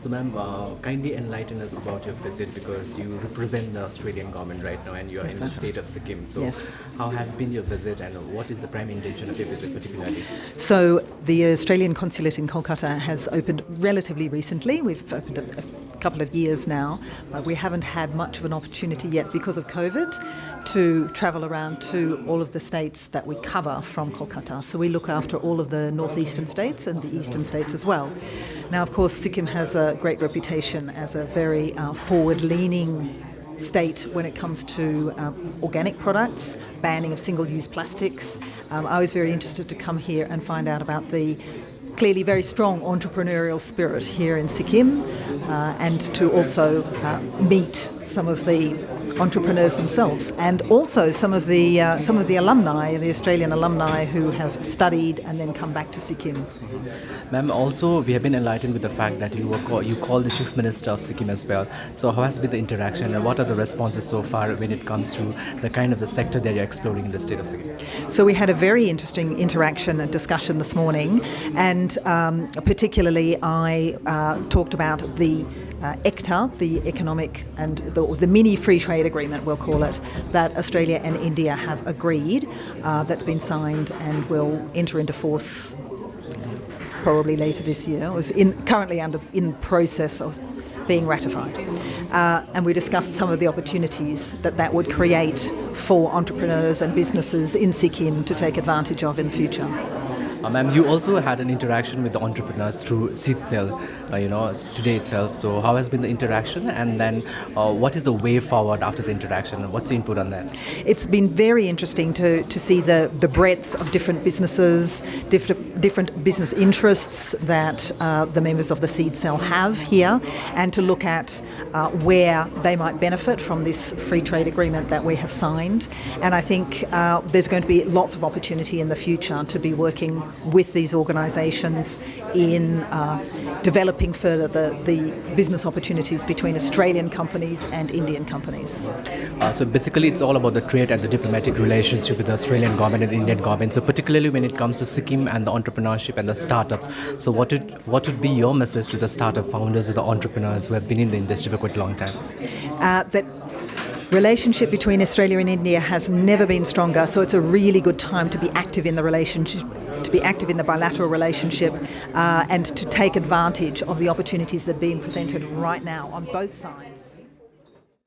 So, ma'am, kindly enlighten us about your visit because you represent the Australian government right now and you are in the state of Sikkim. So, how has been your visit and what is the prime intention of your visit particularly? So, the Australian consulate in Kolkata has opened relatively recently. We've opened a couple of years now, but we haven't had much of an opportunity yet because of COVID to travel around to all of the states that we cover from Kolkata. So we look after all of the northeastern states and the eastern states as well. Now, of course, Sikkim has a great reputation as a very forward-leaning state when it comes to organic products, banning of single-use plastics. I was very interested to come here and find out about the clearly very strong entrepreneurial spirit here in Sikkim and to also meet some of the entrepreneurs themselves and also some of the alumni, the Australian alumni who have studied and then come back to Sikkim. Ma'am, also we have been enlightened with the fact that you called the Chief Minister of Sikkim as well. So how has been the interaction and what are the responses so far when it comes to the kind of the sector that you're exploring in the state of Sikkim? So we had a very interesting interaction and discussion this morning, and particularly I talked about the ECTA, the economic and the mini free trade agreement, we'll call it, that Australia and India have agreed, that's been signed and will enter into force probably later this year. It was currently in process of being ratified. And we discussed some of the opportunities that would create for entrepreneurs and businesses in Sikkim to take advantage of in the future. Ma'am, you also had an interaction with the entrepreneurs through Seed Cell, today itself. So how has been the interaction and then what is the way forward after the interaction and what's the input on that? It's been very interesting to see the breadth of different businesses, different business interests that the members of the Seed Cell have here and to look at where they might benefit from this free trade agreement that we have signed. And I think there's going to be lots of opportunity in the future to be working with these organisations in developing further the business opportunities between Australian companies and Indian companies. So basically it's all about the trade and the diplomatic relationship with the Australian government and the Indian government. So particularly when it comes to Sikkim and the entrepreneurship and the startups. So what would be your message to the startup founders or the entrepreneurs who have been in the industry for quite a long time? That relationship between Australia and India has never been stronger, so it's a really good time to be active in the relationship, to be active in the bilateral relationship and to take advantage of the opportunities that are being presented right now on both sides.